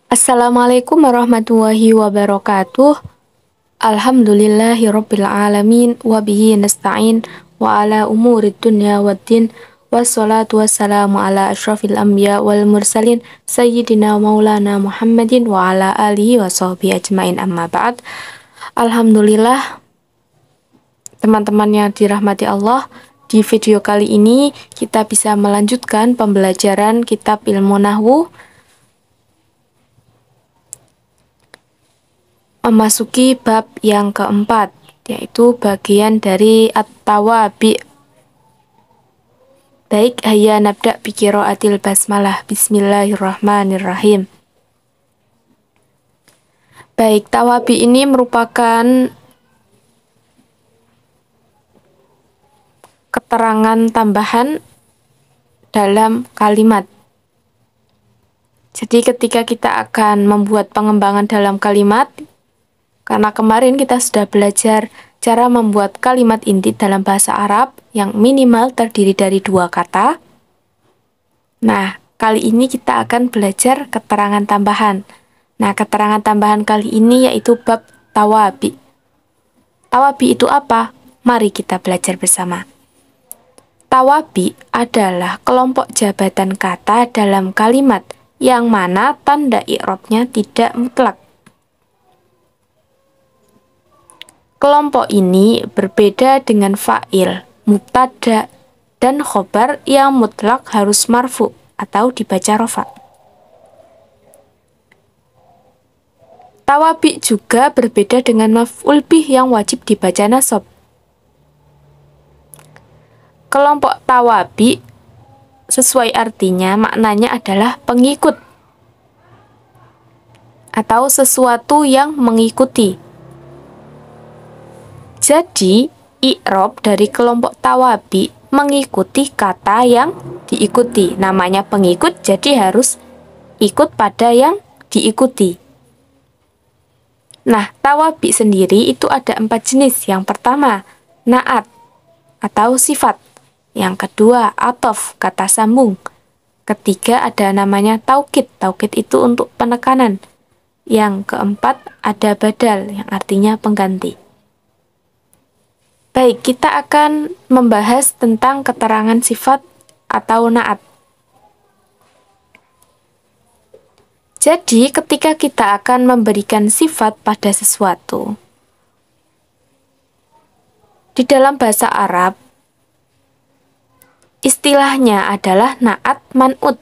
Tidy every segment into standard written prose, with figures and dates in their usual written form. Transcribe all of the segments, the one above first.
Assalamualaikum warahmatullahi wabarakatuh. Alhamdulillahirabbil alamin wa bihi nasta'in wa ala umurid dunya waddin wassalatu wassalamu ala asyrafil anbiya wal mursalin sayyidina maulana Muhammadin wa ala alihi wa sahbihi ajmain amma ba'd. Alhamdulillah, teman-teman yang dirahmati Allah, di video kali ini kita bisa melanjutkan pembelajaran kitab ilmu nahwu memasuki bab yang keempat, yaitu bagian dari at-tawabi. Baik, hayya nabda bi qiraatil basmalah. Bismillahirrahmanirrahim. Baik, tawabi ini merupakan keterangan tambahan dalam kalimat. Jadi ketika kita akan membuat pengembangan dalam kalimat, karena kemarin kita sudah belajar cara membuat kalimat inti dalam bahasa Arab yang minimal terdiri dari 2 kata. Nah, kali ini kita akan belajar keterangan tambahan. Nah, keterangan tambahan kali ini yaitu bab tawabi. Tawabi itu apa? Mari kita belajar bersama. Tawabi adalah kelompok jabatan kata dalam kalimat yang mana tanda i'rabnya tidak mutlak. Kelompok ini berbeda dengan fa'il, mubtada, dan khobar yang mutlak harus marfu atau dibaca rofa. Tawabi juga berbeda dengan maf'ul bih yang wajib dibaca nasab. Kelompok tawabi sesuai artinya maknanya adalah pengikut atau sesuatu yang mengikuti. Jadi, i'rab dari kelompok tawabi mengikuti kata yang diikuti. Namanya pengikut, jadi harus ikut pada yang diikuti. Nah, tawabi sendiri itu ada 4 jenis. Yang pertama, na'at atau sifat. Yang kedua, atof, kata sambung. Ketiga, ada namanya taukid. Taukid itu untuk penekanan. Yang keempat, ada badal, yang artinya pengganti. Baik, kita akan membahas tentang keterangan sifat atau na'at. Jadi, ketika kita akan memberikan sifat pada sesuatu, di dalam bahasa Arab, istilahnya adalah na'at man'ut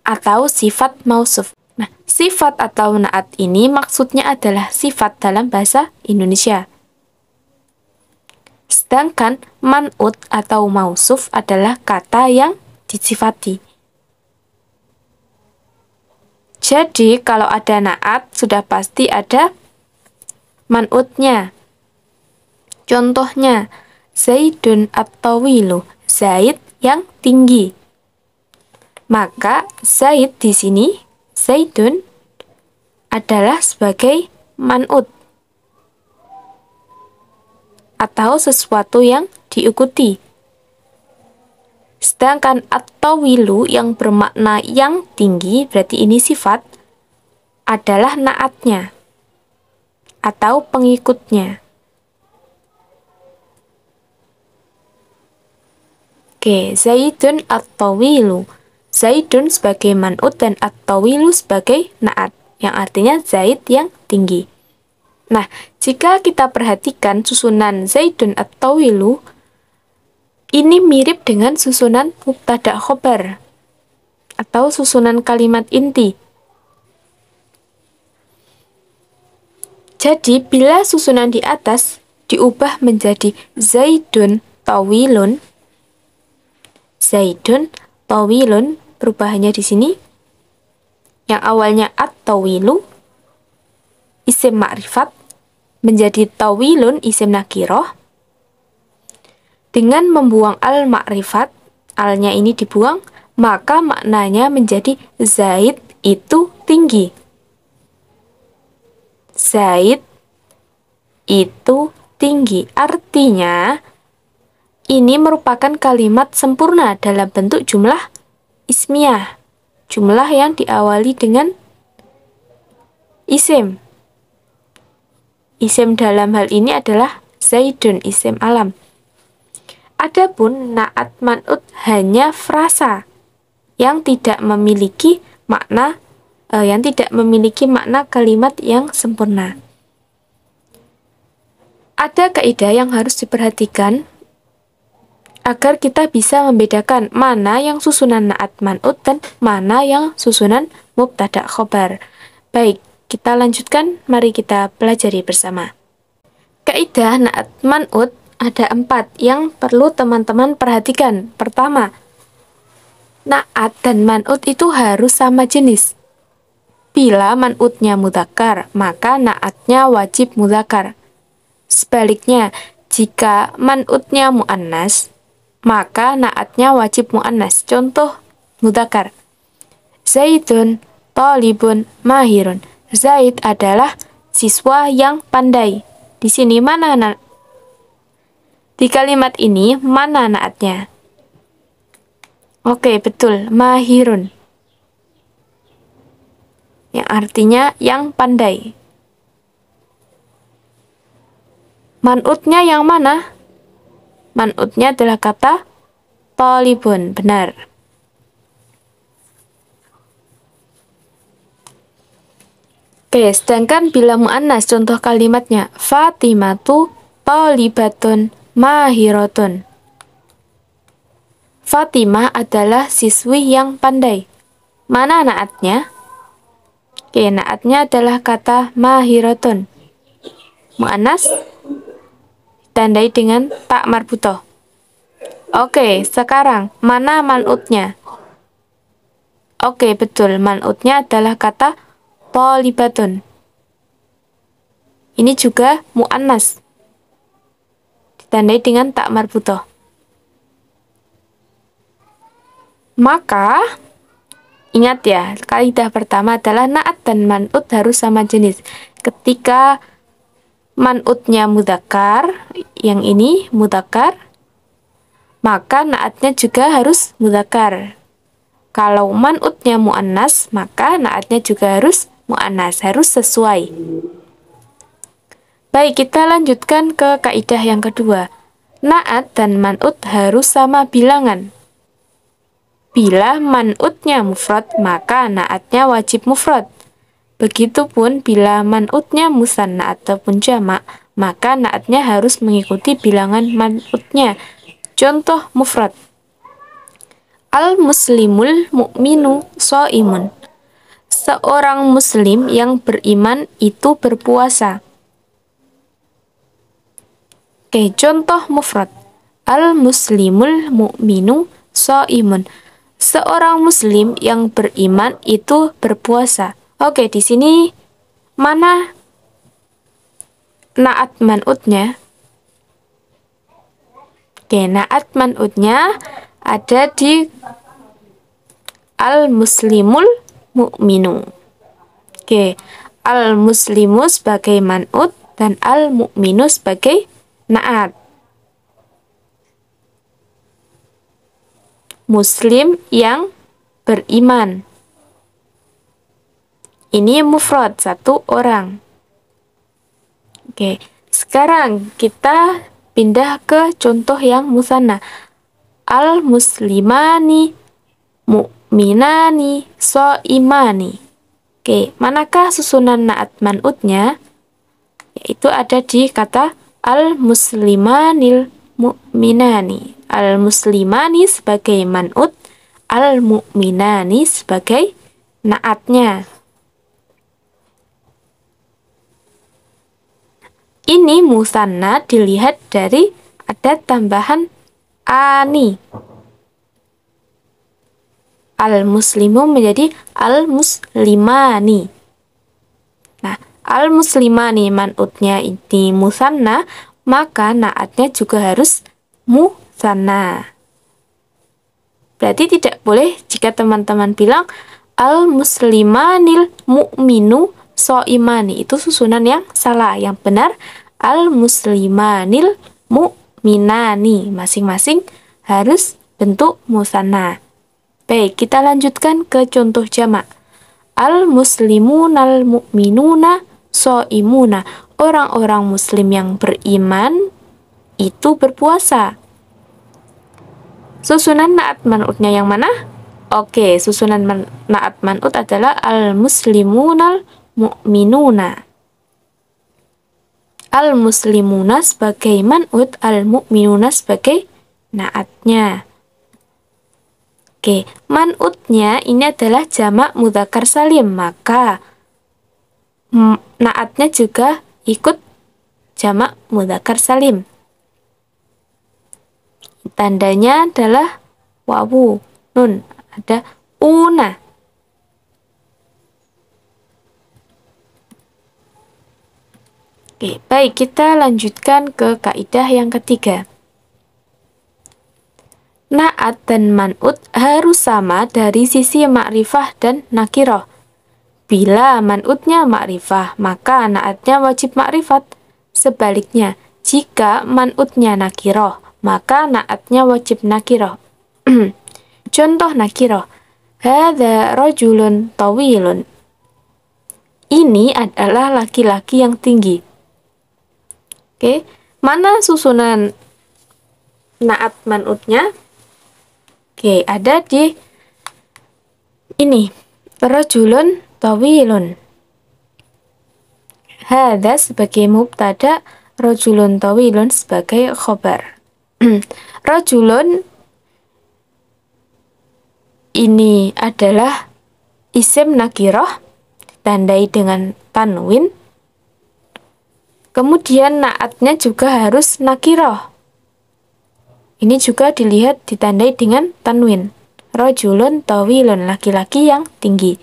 atau sifat mausuf. Nah, sifat atau na'at ini maksudnya adalah sifat dalam bahasa Indonesia. Sedangkan man'ut atau mausuf adalah kata yang disifati. Jadi, kalau ada na'at, sudah pasti ada man'utnya. Contohnya, Zaidun at-tawilu, Zaid yang tinggi. Maka, Zaid di sini, Zaidun, adalah sebagai man'ut atau sesuatu yang diikuti. Sedangkan at-tawilu yang bermakna yang tinggi, berarti ini sifat, adalah na'atnya atau pengikutnya. Oke, Zaidun at-tawilu. Zaidun sebagai man'ut dan at-tawilu sebagai na'at, yang artinya Zaid yang tinggi. Nah, jika kita perhatikan susunan Zaidun at-tawilu, ini mirip dengan susunan mubtada khobar atau susunan kalimat inti. Jadi, bila susunan di atas diubah menjadi Zaidun tawilun, Zaidun tawilun, perubahannya di sini, yang awalnya at-tawilu, isim ma'rifat, menjadi tawilun isim nakiroh. Dengan membuang al-ma'rifat, al-nya ini dibuang, maka maknanya menjadi Zaid itu tinggi. Zaid itu tinggi. Artinya, ini merupakan kalimat sempurna dalam bentuk jumlah ismiyah. Jumlah yang diawali dengan isim. Isim dalam hal ini adalah Zaidun, isim alam. Adapun na'at man'ut hanya frasa yang tidak memiliki makna kalimat yang sempurna. Ada kaidah yang harus diperhatikan agar kita bisa membedakan mana yang susunan na'at man'ut dan mana yang susunan mubtada khobar. Baik, kita lanjutkan, mari kita pelajari bersama. Kaidah na'at man'ut ada 4 yang perlu teman-teman perhatikan. Pertama, na'at dan man'ut itu harus sama jenis. Bila man'utnya mudzakkar, maka na'atnya wajib mudzakkar. Sebaliknya, jika man'utnya mu'annas, maka na'atnya wajib mu'annas. Contoh mudzakkar. Zaidun, thalibun, mahirun. Zaid adalah siswa yang pandai. Di sini di kalimat ini mana na'atnya? Oke, betul, mahirun. Yang artinya yang pandai. Man'utnya yang mana? Man'utnya adalah kata thalibun, benar. Oke, sedangkan bila mu'annas, contoh kalimatnya Fatimatu thalibatun mahiratun. Fatimah adalah siswi yang pandai. Mana na'atnya? Oke, na'atnya adalah kata mahiratun. Mu'annas ditandai dengan tak marbutoh. Oke, sekarang mana man'utnya? Oke, betul, man'utnya adalah kata thalibatun. Ini juga mu'annas, ditandai dengan tak marbutoh. Maka, ingat ya, kaidah pertama adalah na'at dan man'ut harus sama jenis. Ketika man'utnya mudzakkar, yang ini mudzakkar, maka na'atnya juga harus mudzakkar. Kalau man'utnya mu'annas, maka na'atnya juga harus mu'annas, harus sesuai. Baik, kita lanjutkan ke kaidah yang kedua. Na'at dan man'ut harus sama bilangan. Bila man'utnya mufrad, maka na'atnya wajib mufrad. Begitupun bila man'utnya musanna ataupun jamak, maka na'atnya harus mengikuti bilangan man'utnya. Contoh mufrad. Al-muslimul mu'minu shaimun. Seorang muslim yang beriman itu berpuasa. Oke, contoh mufrad. Al-muslimul mu'minu shaimun. Seorang muslim yang beriman itu berpuasa. Oke, di sini mana na'at man'utnya? Oke, na'at man'utnya ada di al-muslimul mu'minu. Oke, al-muslimu sebagai man'ut dan al-mu'minu sebagai na'at. Muslim yang beriman. Ini mufrad, satu orang. Oke, sekarang kita pindah ke contoh yang musanna. Al-muslimani mu'minani shaimani. Oke, manakah susunan na'at man'utnya? Yaitu ada di kata al-muslimanil mu'minani. Al-muslimani sebagai man'ut, al-mu'minani sebagai na'atnya. Ini musanna dilihat dari ada tambahan ani. Al-muslimu menjadi al-muslimani. Nah, al-muslimani man'utnya ini musanna, maka na'atnya juga harus musanna. Berarti tidak boleh jika teman-teman bilang al-muslimanil mu'minu shaimani. Itu susunan yang salah. Yang benar al-muslimanil mu'minani. Masing-masing harus bentuk musanna. Baik, kita lanjutkan ke contoh jamak. Al-muslimunal mu'minuna so'imuna. Orang-orang muslim yang beriman itu berpuasa. Susunan naat man'utnya yang mana? Oke, susunan naat man'ut adalah al-muslimunal mu'minuna. Al-muslimuna sebagai man'ut, al-mu'minuna sebagai naatnya. Oke, man'utnya ini adalah jamak mudzakkar salim, maka naatnya juga ikut jamak mudzakkar salim. Tandanya adalah wawu, nun, ada una. Oke, baik, kita lanjutkan ke kaidah yang ketiga. Naat dan man'ut harus sama dari sisi ma'rifah dan nakiroh. Bila man'utnya ma'rifah, maka naatnya wajib ma'rifat. Sebaliknya, jika man'utnya nakiroh, maka naatnya wajib nakiroh. Contoh nakiroh, hadza rajulun tawilun. Ini adalah laki-laki yang tinggi. Oke, mana susunan naat man'utnya? Oke, ada di ini, rajulun tawilun. Hadza sebagai mubtada, rajulun tawilun sebagai khobar. Rajulun ini adalah isim nakiroh, ditandai dengan tanwin. Kemudian naatnya juga harus nakiroh. Ini juga dilihat ditandai dengan tanwin. Rajulun tawilun, laki-laki yang tinggi.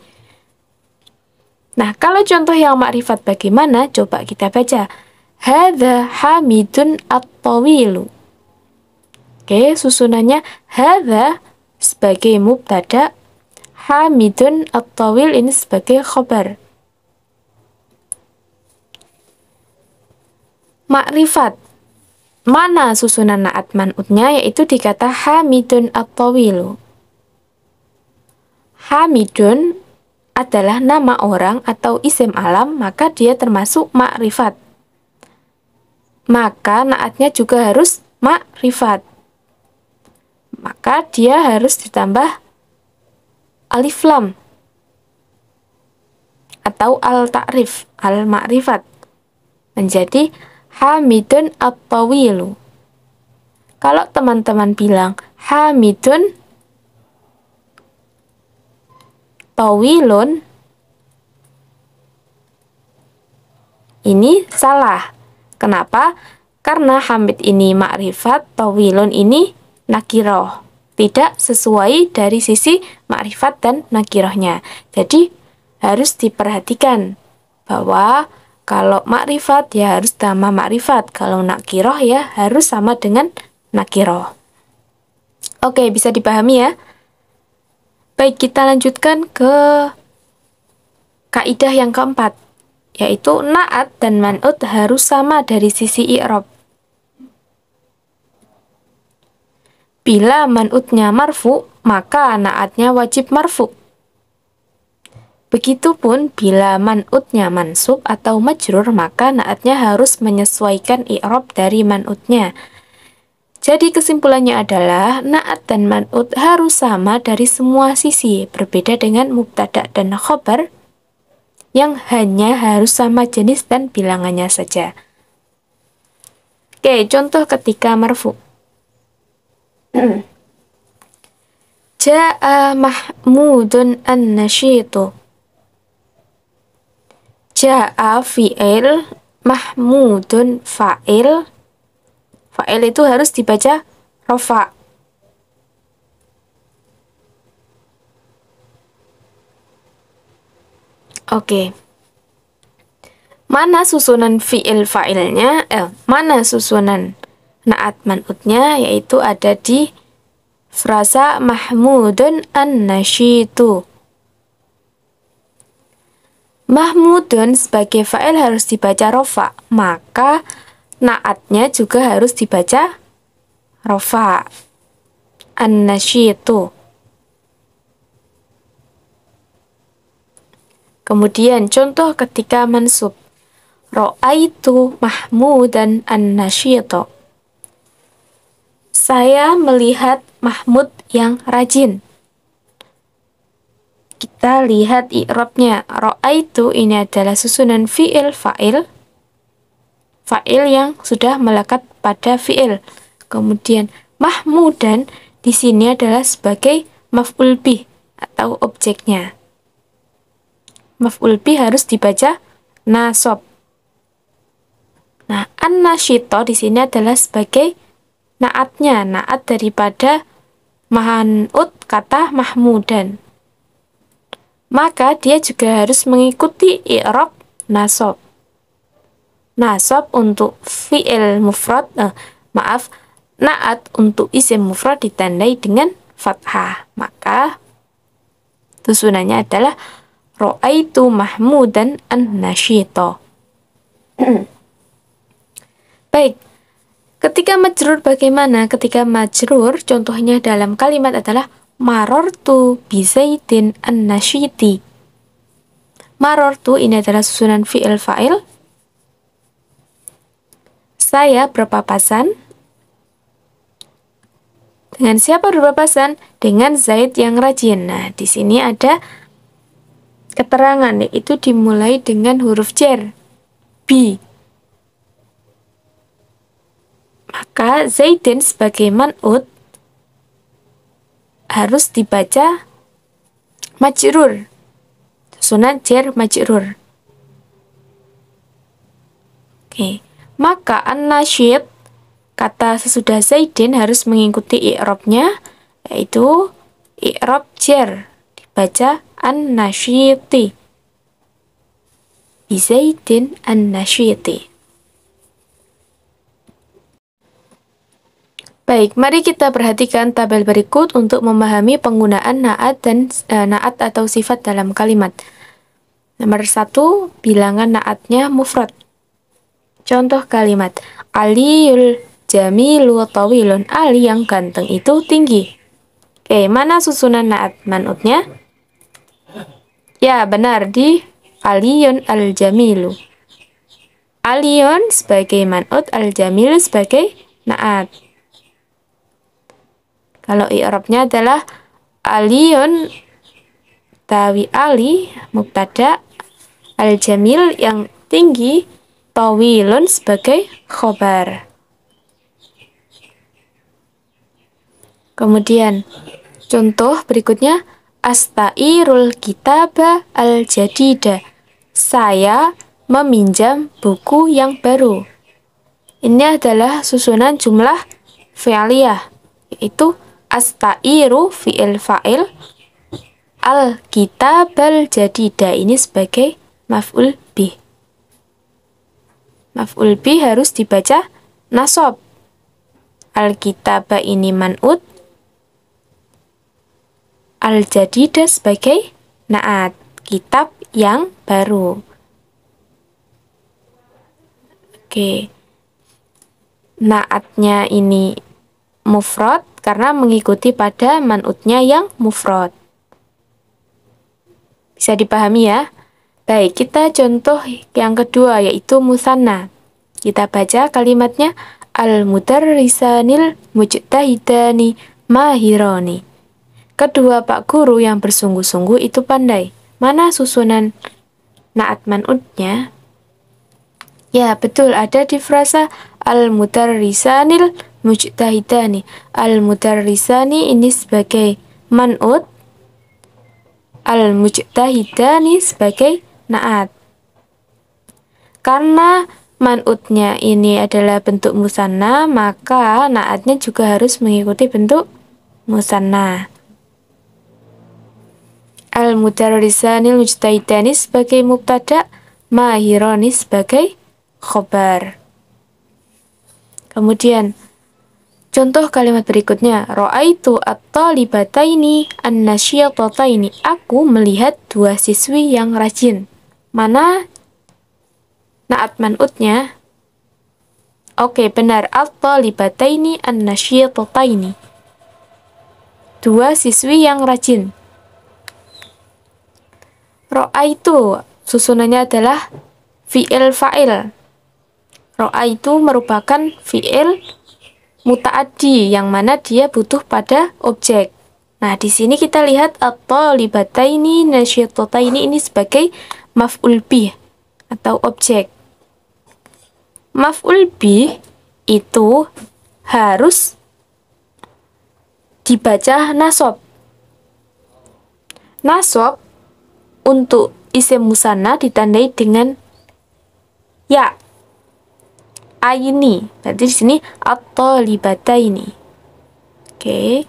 Nah, kalau contoh yang makrifat bagaimana? Coba kita baca. Hadza Hamidun at-tawilu. Oke, susunannya hadza sebagai mubtada, Hamidun at-tawil ini sebagai khobar. Makrifat. Mana susunan naat man'utnya? Yaitu di kata Hamidun at-tawilu. Hamidun adalah nama orang atau isim alam, maka dia termasuk makrifat. Maka naatnya juga harus makrifat. Maka dia harus ditambah alif lam atau al-ta'rif, al-ma'rifat, menjadi Hamidun at-tawilu. Kalau teman-teman bilang Hamidun tawilun, ini salah. Kenapa? Karena Hamid ini makrifat, tawilun ini nakiroh. Tidak sesuai dari sisi makrifat dan nakirohnya. Jadi harus diperhatikan bahwa kalau makrifat ya harus tambah makrifat, kalau nakiroh ya harus sama dengan nakiroh. Oke, bisa dipahami ya? Baik, kita lanjutkan ke kaidah yang keempat, yaitu naat dan man'ut harus sama dari sisi i'rab. Bila man'utnya marfu, maka naatnya wajib marfu. Begitupun bila man'utnya mansub atau majrur, maka naatnya harus menyesuaikan i'rab dari man'utnya. Jadi kesimpulannya adalah naat dan man'ut harus sama dari semua sisi, berbeda dengan mubtada dan khobar yang hanya harus sama jenis dan bilangannya saja. Oke, contoh ketika marfu. Ja'a Mahmudun an-nasyitu. Ja'a fi'il, Mahmudun fa'il. Fa'il itu harus dibaca rofa. Oke. Mana susunan fi'il fa'ilnya? Mana susunan naat man'utnya? Yaitu ada di frasa Mahmudun an-nasyitu. Mahmudun sebagai fa'il harus dibaca rofa, maka naatnya juga harus dibaca rofa. An-nasyitu. Kemudian contoh ketika mansub. Ra'aitu Mahmudan an-nasyita. Saya melihat Mahmud yang rajin. Kita lihat i'rabnya. Ra'aitu ini adalah susunan fi'il fa'il. Fa'il yang sudah melekat pada fi'il. Kemudian Mahmudan di sini adalah sebagai maf'ul bih atau objeknya. Maf'ul bih harus dibaca nasab. Nah, an-nasyita di sini adalah sebagai naatnya, naat daripada man'ut kata Mahmudan. Maka dia juga harus mengikuti i'rab nasab. Nasab untuk fi'il mufrad, naat untuk isim mufrad ditandai dengan fathah. Maka susunannya adalah Ra'aitu Mahmudan an-nasyita. Baik, ketika majrur bagaimana? Ketika majrur, contohnya dalam kalimat adalah marortu bi Zaidin an-nasyiti. Marortu ini adalah susunan fi'il fa'il. Saya berpapasan. Dengan siapa berpapasan? Dengan Zaid yang rajin. Nah, di sini ada keterangan, yaitu dimulai dengan huruf jar, bi. Maka Zaidin sebagai man'ut harus dibaca majrur, susunan jar majrur. Oke, maka an-nasyid kata sesudah Zaidin harus mengikuti i'rabnya, yaitu i'rab jar, dibaca an-nasyiti. Bi Zaidin an-nasyiti. Baik, mari kita perhatikan tabel berikut untuk memahami penggunaan naat dan naat atau sifat dalam kalimat. Nomor 1, bilangan naatnya mufrad. Contoh kalimat, Aliyul jamilu tawilun. Ali yang ganteng itu tinggi. Oke, mana susunan naat man'utnya? Ya, benar, di Aliyun al-jamilu. Aliyun sebagai man'ut, al-jamilu sebagai naat. Kalau i'rabnya adalah Aliyun tawi Ali mubtada, al-jamil yang tinggi, tawilun sebagai khobar. Kemudian contoh berikutnya, astairul kitaba al-jadida. Saya meminjam buku yang baru. Ini adalah susunan jumlah fi'liyah, yaitu astairu fi'il fa'il, al-kitabal jadida ini sebagai maf'ul bih. Maf'ul bih harus dibaca nasab. Al-kitaba ini man'ut, al-jadida sebagai naat, kitab yang baru. Oke, naatnya ini mufrad karena mengikuti pada man'utnya yang mufrad. Bisa dipahami ya? Baik, kita contoh yang kedua yaitu musanna. Kita baca kalimatnya, al-mudarrisanil mujtahidani mahironi. Kedua pak guru yang bersungguh-sungguh itu pandai. Mana susunan naat man'utnya? Ya, betul, ada di frasa al-mudarrisanil mujtahidani. Al-mudarrisani ini sebagai man'ut, al-mujtahidani sebagai naat. Karena man'utnya ini adalah bentuk musanna, maka naatnya juga harus mengikuti bentuk musanna. Al-mudarrisanil mujtahidani sebagai mubtada, mahironi sebagai khobar. Kemudian contoh kalimat berikutnya, ra'aitu at-talibataini an-nasyitataini. Aku melihat dua siswi yang rajin. Mana naat man'utnya? Oke, benar, at-talibataini an-nasyitataini. Dua siswi yang rajin. Ro'aitu susunannya adalah fi'il fa'il. Ro'aitu merupakan fi'il muta'addi yang mana dia butuh pada objek. Nah, di sini kita lihat at-talibataini nasyitataini ini sebagai maf'ul bih atau objek. Maf'ul bih itu harus dibaca nasab. Nasab untuk isim musanna ditandai dengan ya. Aini. Berarti di sini at-talibataini. Oke.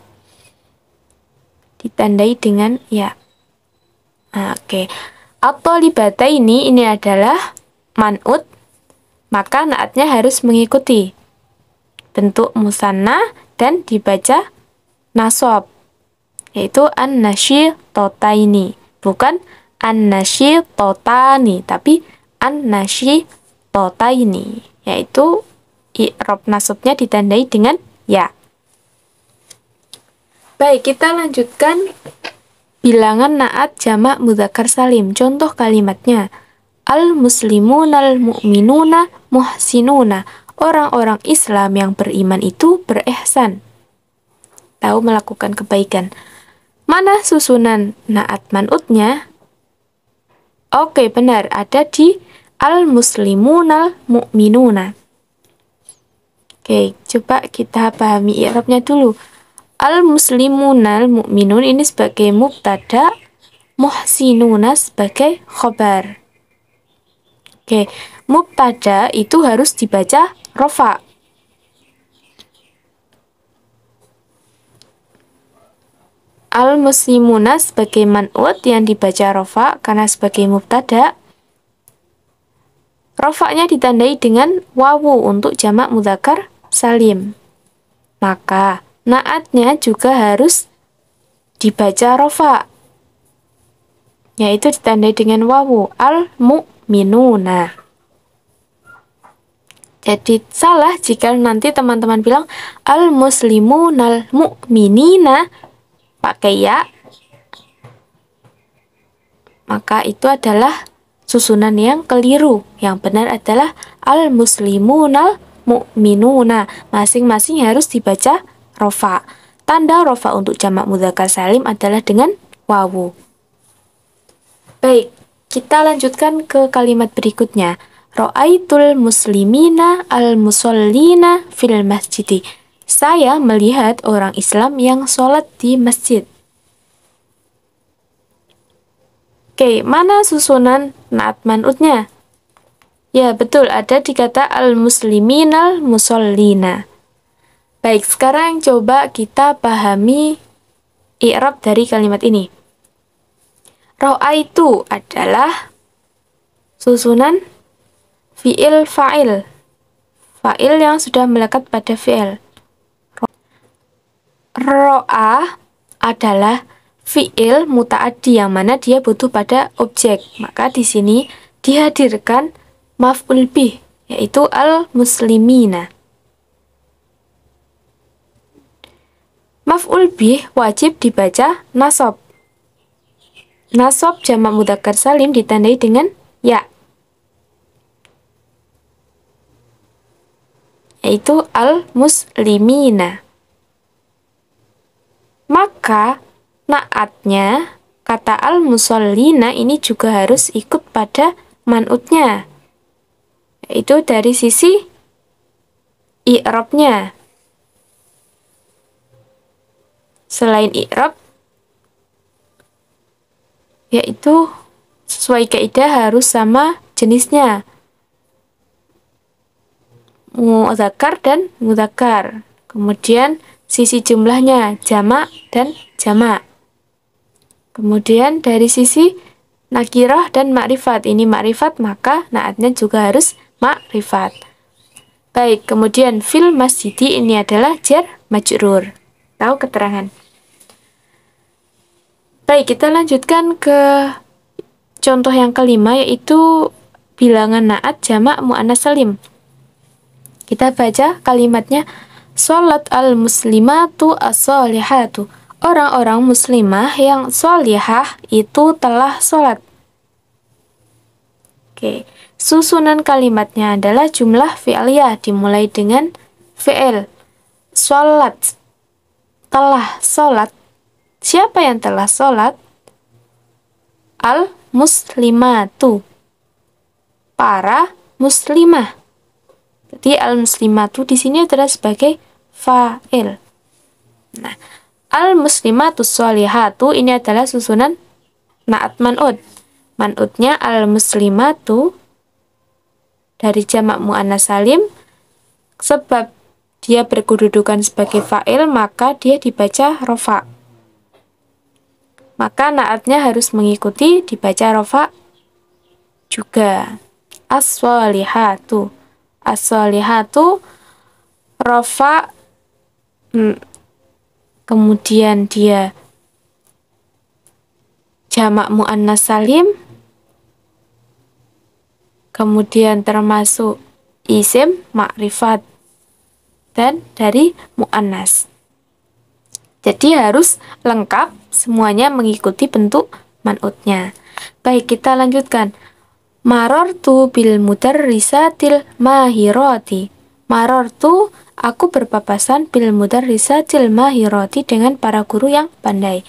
Ditandai dengan ya. Oke. At-talibataini ini adalah man'ut, maka naatnya harus mengikuti bentuk musanna dan dibaca nasab, yaitu an-nasyitataini. Bukan an-nasyitataini, tapi an-nasyitataini, yaitu i'rab nasabnya ditandai dengan ya. Baik, kita lanjutkan bilangan naat jamak mudzakkar salim. Contoh kalimatnya: al-muslimunal mu'minuna muhsinuna. Orang-orang Islam yang beriman itu berihsan, tahu melakukan kebaikan. Mana susunan naat man'utnya? Oke, benar, ada di al-muslimunal mu'minuna. Oke, coba kita pahami i'rabnya dulu. Al-muslimunal mu'minun ini sebagai mubtada, muhsinuna sebagai khobar. Oke, mubtada itu harus dibaca rofa. Al-muslimuna sebagai man'ut yang dibaca rofa karena sebagai mubtada. Rofa'nya ditandai dengan wawu untuk jamak mudzakkar salim. Maka naatnya juga harus dibaca rofa, yaitu ditandai dengan wawu, al-mu'minuna. Jadi salah jika nanti teman-teman bilang al-muslimunal mu'minina pakai ya, maka itu adalah susunan yang keliru. Yang benar adalah al-muslimunal mu'minuna. Masing-masing harus dibaca rofa. Tanda rofa untuk jamak mudzakkar salim adalah dengan wawu. Baik, kita lanjutkan ke kalimat berikutnya. Ra'aitul muslimina al-musallina fil masjidi. Saya melihat orang Islam yang sholat di masjid. Oke, mana susunan naat man'utnya? Ya, betul, ada di kata al-musliminal musallina. Baik, sekarang coba kita pahami i'rab dari kalimat ini. Ra'aitu adalah susunan fi'il fa'il. Fa'il yang sudah melekat pada fi'il. Ro'a adalah fi'il muta'addi yang mana dia butuh pada objek. Maka di sini dihadirkan maf'ul bih, yaitu al-muslimina. Maf'ul bih wajib dibaca nasab. Nasab jamak mudzakkar salim ditandai dengan ya, yaitu al-muslimina. Maka naatnya kata al-musallina ini juga harus ikut pada man'utnya, yaitu dari sisi i'rabnya. Selain i'rab, yaitu sesuai kaidah harus sama jenisnya, mudzakkar dan mudzakkar. Kemudian sisi jumlahnya jamak dan jamak. Kemudian dari sisi nakirah dan makrifat, ini makrifat maka naatnya juga harus makrifat. Baik, kemudian fil masjidi ini adalah jar majrur. Tahu keterangan. Baik, kita lanjutkan ke contoh yang kelima, yaitu bilangan naat jamak muannats salim. Kita baca kalimatnya. Sholat al-muslimatu as-sholihatu. Orang-orang muslimah yang sholihah itu telah sholat. Oke, susunan kalimatnya adalah jumlah fi'liyah dimulai dengan fi'il. Sholat, telah sholat. Siapa yang telah sholat? Al-muslimatu, para muslimah. Jadi al-muslimatu di sini adalah sebagai fa'il. Nah, al-muslimatu sholihatu ini adalah susunan na'at man'ud. Man'udnya al-muslimatu dari jamak muannas salim, sebab dia berkedudukan sebagai fa'il, maka dia dibaca rofa. Maka na'atnya harus mengikuti dibaca rofa juga. As-sholihatu. As-sholihatu rofa, kemudian dia jamak muannas salim, kemudian termasuk isim, makrifat, dan dari muannas. Jadi harus lengkap, semuanya mengikuti bentuk man'utnya. Baik, kita lanjutkan. Marortu bil mudarrisatil mahirati. Marortu, aku berpapasan bil mudarrisatil mahirati, dengan para guru yang pandai.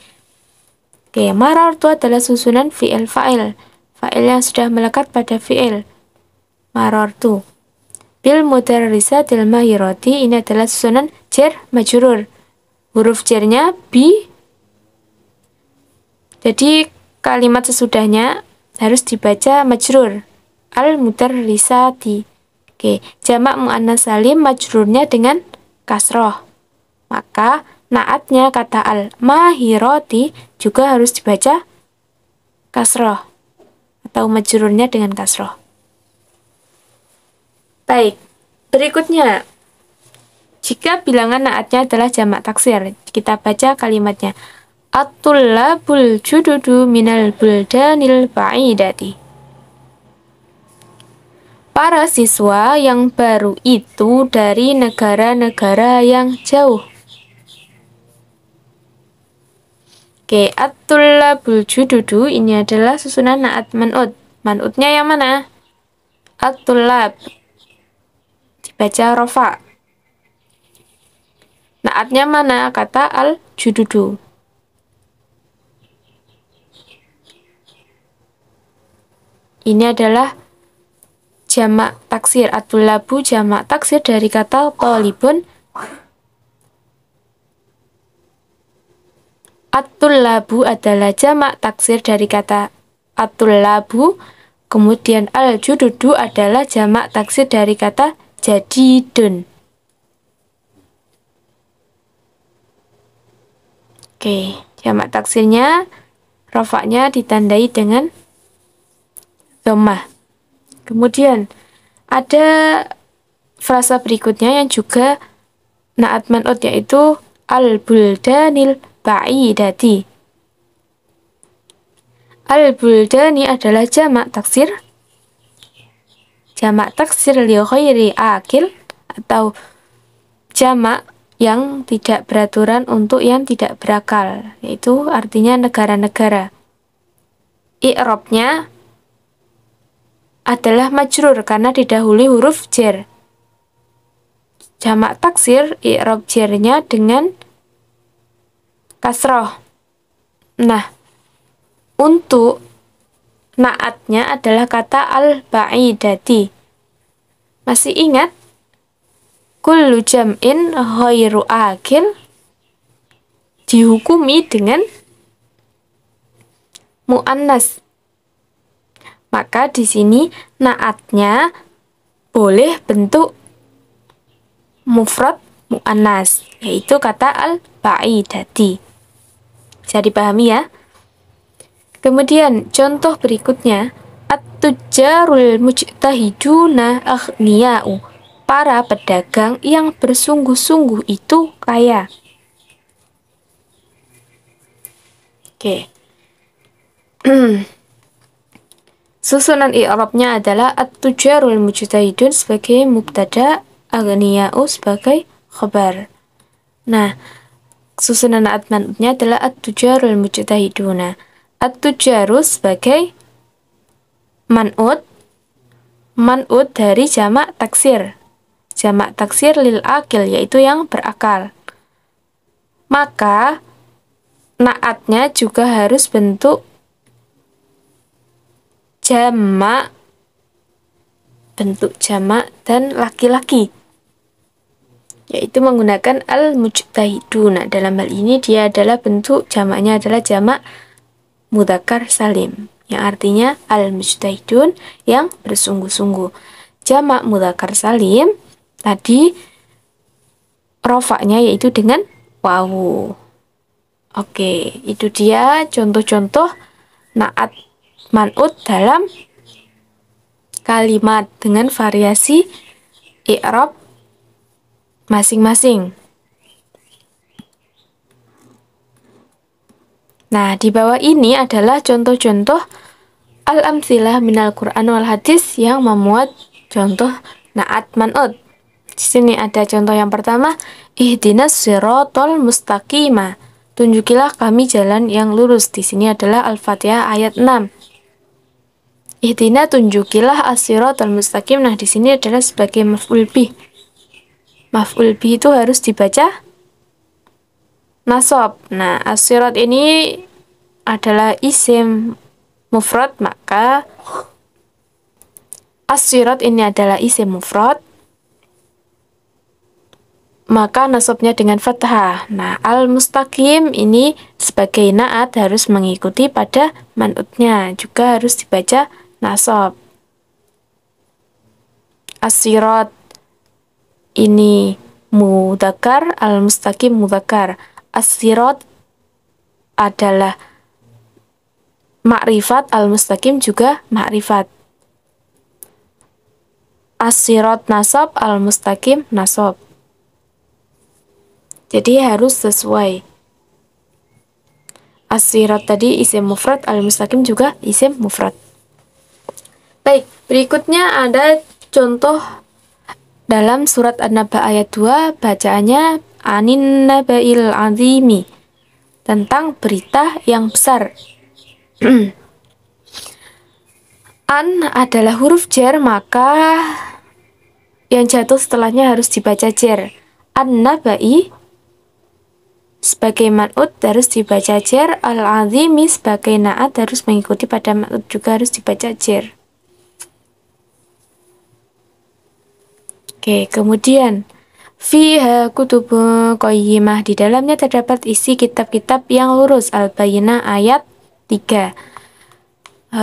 Oke, marortu adalah susunan fi'il fa'il. Fa'il yang sudah melekat pada fi'il. Marortu. Bil mudarrisatil mahirati, ini adalah susunan jar majrur. Huruf jarnya bi. Jadi kalimat sesudahnya harus dibaca majrur. Al-mudarrisati. Oke, jamak muannas salim majrurnya dengan kasroh. Maka naatnya kata al-mahirati juga harus dibaca kasroh atau majrurnya dengan kasroh. Baik, berikutnya. Jika bilangan naatnya adalah jamak taksir, kita baca kalimatnya. At-tullabul jududu minal buldanil ba'idati. Para siswa yang baru itu dari negara-negara yang jauh. Oke, at-tullabul jududu ini adalah susunan naat man'ud. Man'udnya yang mana? At-tullab. Dibaca rofa. Naatnya mana? Kata al-jududu. Ini adalah jamak taksir. At-tullabu jamak taksir dari kata tolibun. At-tullabu adalah jamak taksir dari kata at-tullabu. Kemudian al-jududu adalah jamak taksir dari kata jadidun. Oke, jamak taksirnya rofaknya ditandai dengan dhammah. Kemudian ada frasa berikutnya yang juga naat man'ud, yaitu al-buldanil ba'idati. Al-buldani adalah jamak taksir. Jamak taksir li ghairi akil, atau jamak yang tidak beraturan untuk yang tidak berakal, yaitu artinya negara-negara. I'rabnya adalah majrur karena didahului huruf jar. Jamak taksir i'rab jarnya dengan kasroh. Nah, untuk naatnya adalah kata al-ba'idati. Masih ingat? Kullu jam'in ghairu akil dihukumi dengan muannas. Maka di sini naatnya boleh bentuk mufrad muannas, yaitu kata al-ba'idati. Bisa dipahami ya? Kemudian contoh berikutnya, at-tujjarul mujtahiduna aghniya'u. Para pedagang yang bersungguh-sungguh itu kaya. Oke. Susunan i'rabnya adalah at-tujjarul mujtahidun sebagai mubtada, aghniya'u sebagai khabar. Nah, susunan naat man'udnya adalah at-tujjarul mujtahiduna. At-tujjaru sebagai man'ud, man'ut dari jamak taksir. Jamak taksir lil akil, yaitu yang berakal. Maka naatnya juga harus bentuk jamak, dan laki-laki, yaitu menggunakan al-mujtahidun. Nah, dalam hal ini dia adalah bentuk jamaknya adalah jamak mudzakkar salim, yang artinya al-mujtahidun, yang bersungguh-sungguh. Jamak mudzakkar salim tadi rofaknya yaitu dengan wawu. Oke, itu dia contoh-contoh naat man'ut dalam kalimat dengan variasi i'rab masing-masing. Nah, di bawah ini adalah contoh-contoh al-amtsilah minal Qur'an wal hadis yang memuat contoh naat man'ut. Di sini ada contoh yang pertama, ihdinas siratal mustaqimah. Tunjukilah kami jalan yang lurus. Di sini adalah Al-Fatihah ayat 6. Ihdina, tunjukilah as-siratal mustaqim. Nah, di sini adalah sebagai maf'ul bih. Maf'ul bih itu harus dibaca nasab. Nah, as-sirat ini adalah isim mufrad, maka as-sirat ini adalah isim mufrad, maka nasabnya dengan fathah. Nah, al-mustaqim ini sebagai naat harus mengikuti pada man'utnya, juga harus dibaca nasab. As-sirat ini mudzakkar, al-mustaqim mudzakkar. As-sirat adalah ma'rifat, al-mustaqim juga ma'rifat. As-sirat nasab, al-mustaqim nasab. Jadi harus sesuai. As-sirat tadi isim mufrad, al-mustaqim juga isim mufrad. Baik, berikutnya ada contoh dalam surat An-Naba ayat 2, bacaannya anin naba'il azimi, tentang berita yang besar. An adalah huruf jar, maka yang jatuh setelahnya harus dibaca jar. An-naba'i sebagai man'ut harus dibaca jar, al-azimi sebagai naat harus mengikuti pada man'ut, juga harus dibaca jar. Oke, kemudian fiha kutubun qayyimah, di dalamnya terdapat isi kitab-kitab yang lurus. Al-Bayyinah ayat 3.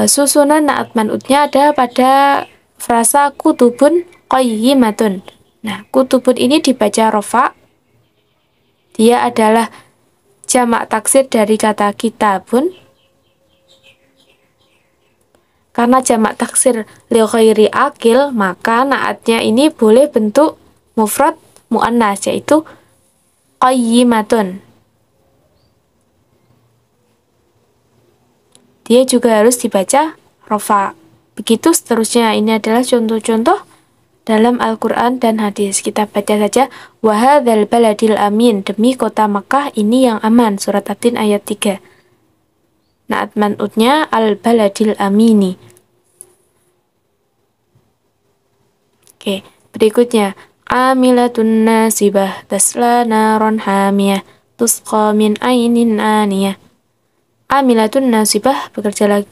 Susunan naat man'utnya ada pada frasa kutubun qayyimatun. Nah, kutubun ini dibaca rofa. Dia adalah jamak taksir dari kata kitabun. Karena jamak taksir li ghairi akil, maka naatnya ini boleh bentuk mufrad muannas, yaitu qayyimatun. Dia juga harus dibaca rofa. Begitu seterusnya. Ini adalah contoh-contoh dalam Al-Quran dan hadis. Kita baca saja. Wa hadzal baladil amin, demi kota Makkah ini yang aman. Surat At-Tin ayat 3. Naat man'utnya al-baladil amini. Oke, berikutnya amilatun nasibah tasla naron hamiyah tusqa min ainin aniyah. Amilatun nasibah, bekerja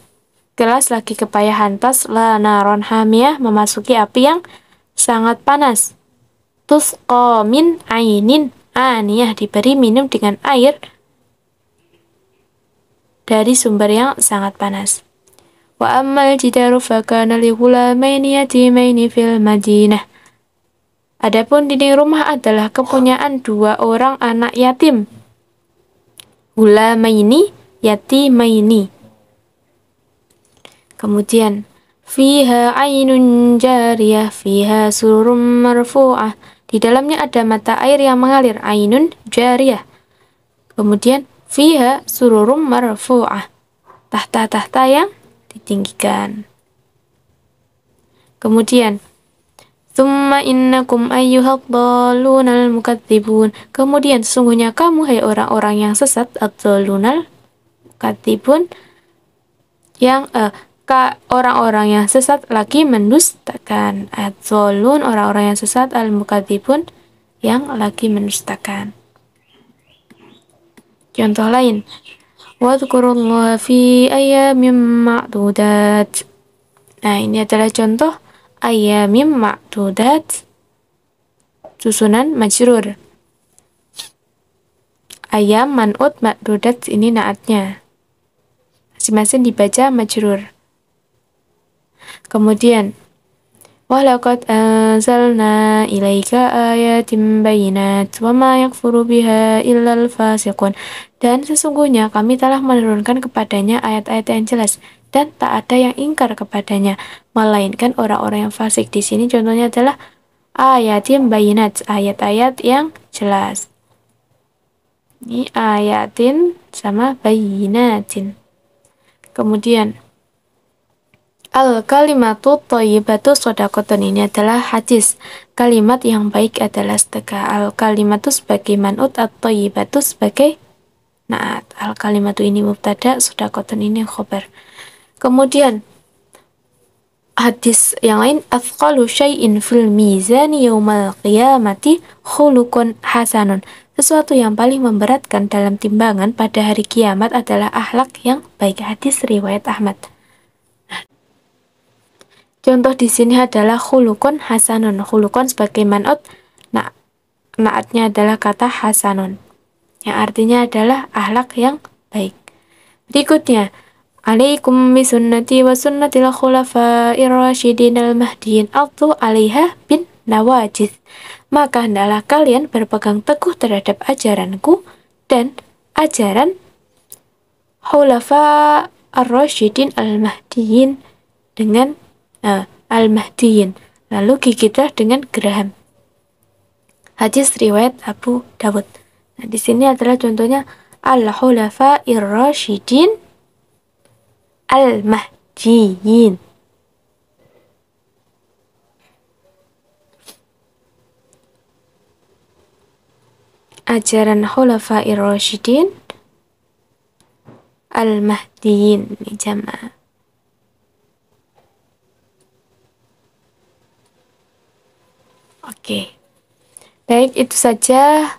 keras lagi kepayahan, tasla naron hamiyah, memasuki api yang sangat panas. Tusqa min ainin aniyah, diberi minum dengan air dari sumber yang sangat panas. Wa ammal jidaru fakana li ghulamaini yatimaini fil Madinah. Adapun dinding rumah adalah kepunyaan 2 orang anak yatim. Ghulamaini, yatimaini. Kemudian fiha ainun jariyah fiha sururum marfu'ah. Di dalamnya ada mata air yang mengalir, ainun jariyah. Kemudian fiha sururum marfu'ah, tahta-tahta yang ditinggikan. Kemudian tsumma innakum ayyuhad dhalunal mukadzibun. Kemudian sesungguhnya kamu, hai orang-orang yang sesat, ad-dhalunal mukadzibun, yang orang-orang yang sesat lagi mendustakan. Adzolun, orang-orang yang sesat, al-mukadzibun, yang lagi mendustakan. Contoh lain, wadhkurullaha fi ayyamin ma'dudat. Nah, ini adalah contoh ayyamin ma'dudat, susunan majrur. Ayam, man'ut, ma'dudat, ini naatnya. Masing-masing dibaca majrur. Kemudian, walaqad anzalna ilaika ayatin bayinat wa ma yakfuru biha illal fasiqun. Dan sesungguhnya kami telah menurunkan kepadanya ayat-ayat yang jelas dan tak ada yang ingkar kepadanya melainkan orang-orang yang fasik. Di sini contohnya adalah ayatin bayinat, ayat-ayat yang jelas. Ini ayatin sama bayinatin. Kemudian al-kalimatu thayyibatu shadaqatun, ini adalah hadis. Kalimat yang baik adalah sedekah. Al-kalimatu sebagai man'ut, at-thayyibatu sebagai naat. Al-kalimatu ini mubtada, shadaqatun ini khobar. Kemudian hadis yang lain, athqalu syai'in fil mizani yaumal qiyamati khuluqun hasanun. Sesuatu yang paling memberatkan dalam timbangan pada hari kiamat adalah akhlak yang baik. Hadis riwayat Ahmad. Contoh di sini adalah khuluqun hasanun. Khuluqun sebagai man'ut, naatnya adalah kata hasanun, yang artinya adalah akhlak yang baik. Berikutnya, alaikum bisunnati wa sunnatil khulafa'ir rasyidin al-mahdiyyin addu 'alaiha bin nawajidh. Maka hendaklah kalian berpegang teguh terhadap ajaranku dan ajaran khulafa ar-rasyidin al-mahdiyyin dengan al-mahdiyyin, lalu gigitlah dengan geraham. Hadis riwayat Abu Dawud. Nah, di sini adalah contohnya al-khulafa ar-rasyidin al-mahdiyyin. Ajaran khulafa ar-rasyidin al-mahdiyyin, ini jamaah. Oke. Baik, itu saja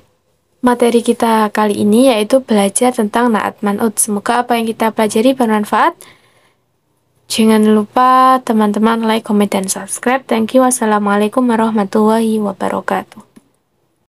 materi kita kali ini, yaitu belajar tentang naat man'ut. Semoga apa yang kita pelajari bermanfaat. Jangan lupa teman-teman like, comment, dan subscribe. Thank you. Wassalamualaikum warahmatullahi wabarakatuh.